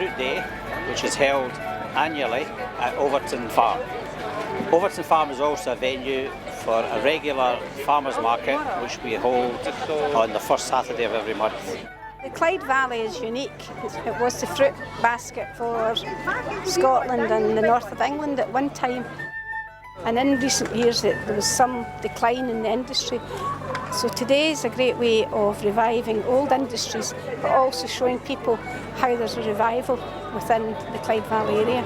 Fruit Day, which is held annually at Robertson Farm. Robertson Farm is also a venue for a regular farmers market, which we hold on the first Saturday of every month. The Clyde Valley is unique. It was the fruit basket for Scotland and the north of England at one time. And in recent years there was some decline in the industry. So today is a great way of reviving old industries, but also showing people how there's a revival within the Clyde Valley area.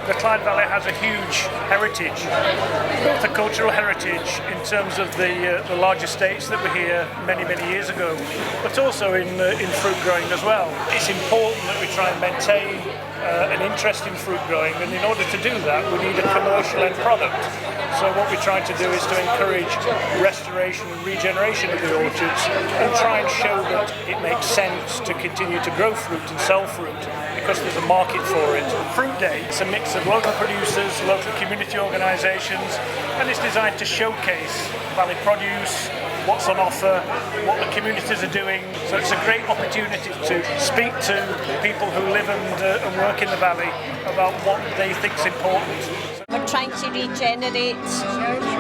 The Clyde Valley has a huge heritage, both a cultural heritage in terms of the large estates that were here many years ago, but also in fruit growing as well. It's important that we try and maintain an interest in fruit growing, and in order to do that we need a commercial end product. So what we're trying to do is to encourage restoration and regeneration of the orchards and try and show that it makes sense to continue to grow fruit and sell fruit because there's a market for it. Fruit Day is a mix of local producers, local community organisations, and it's designed to showcase valley produce, what's on offer, what the communities are doing. So it's a great opportunity to speak to people who live and work in the valley about what they think is important. We're trying to regenerate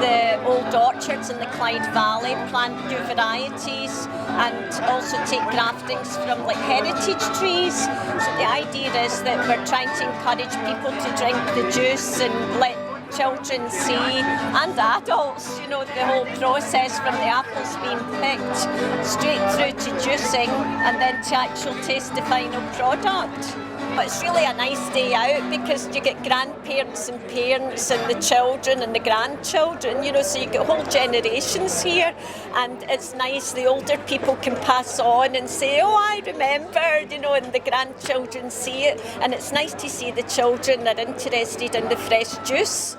the old orchards in the Clyde Valley, plant new varieties and also take graftings from like heritage trees. So the idea is that we're trying to encourage people to drink the juice and let children see, and adults, you know, the whole process from the apples being picked straight through to juicing and then to actual taste the final product. But it's really a nice day out because you get grandparents and parents and the children and the grandchildren, you know, so you get whole generations here, and it's nice, the older people can pass on and say, oh, I remember, you know, and the grandchildren see it, and it's nice to see the children are interested in the fresh juice.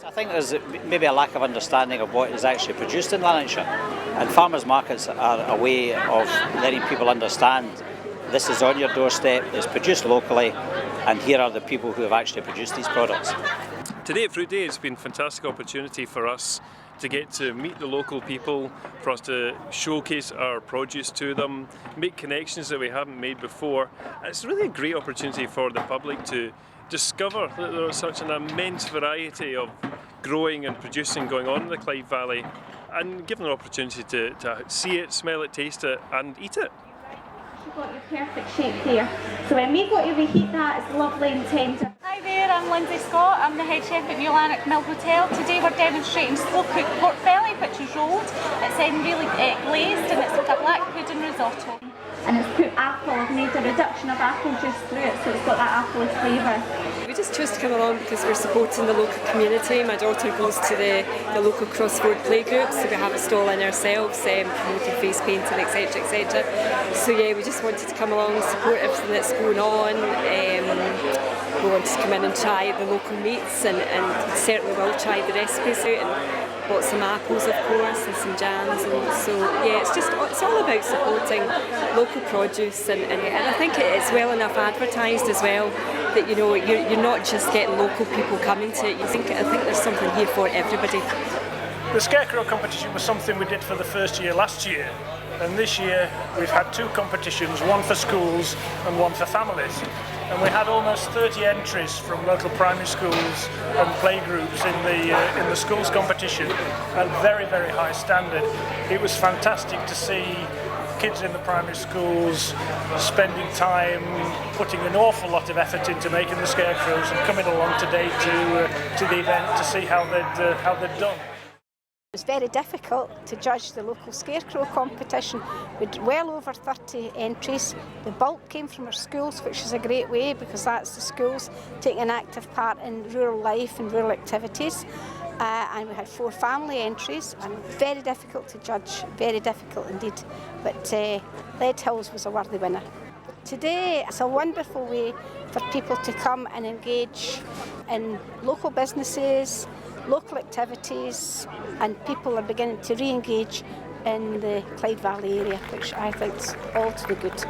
I think there's maybe a lack of understanding of what is actually produced in Lanarkshire, and farmers markets are a way of letting people understand this is on your doorstep, it's produced locally, and here are the people who have actually produced these products. Today at Fruit Day it's been a fantastic opportunity for us to get to meet the local people, for us to showcase our produce to them, make connections that we haven't made before. It's really a great opportunity for the public to discover that there is such an immense variety of growing and producing going on in the Clyde Valley, and give them an opportunity to see it, smell it, taste it and eat it. You've got your perfect shape there. So when we go to reheat that, it's lovely and tender. Hi there, I'm Linsey Scott. I'm the head chef at New Lanark Mill Hotel. Today we're demonstrating slow cooked pork belly, which is rolled. It's really glazed, and it's like a black pudding risotto. And it's put apple. I've made a reduction of apple juice through it, so it's got that apple flavour. We just chose to come along because we're supporting the local community. My daughter goes to the local crossroad playgroup, so we have a stall in ourselves, promoting face painting, etc, etc. So yeah, we just wanted to come along and support everything that's going on. We wanted to come in and try the local meats, and certainly will try the recipes out, and bought some apples of course and some jams, and so yeah, it's all about supporting local produce, and I think it's well enough advertised as well that, you know, you're not just getting local people coming to it. I think there's something here for everybody. The scarecrow competition was something we did for the first year last year, and this year we've had two competitions, one for schools and one for families. And we had almost 30 entries from local primary schools and playgroups in the schools competition, and very high standard. It was fantastic to see kids in the primary schools spending time, putting an awful lot of effort into making the scarecrows, and coming along today to the event to see how they'd done. It was very difficult to judge the local scarecrow competition. We had well over 30 entries. The bulk came from our schools, which is a great way because that's the schools taking an active part in rural life and rural activities. And we had 4 family entries, and very difficult to judge, very difficult indeed. But Lead Hills was a worthy winner. Today it's a wonderful way for people to come and engage in local businesses, local activities, and people are beginning to re-engage in the Clyde Valley area, which I think is all to the good.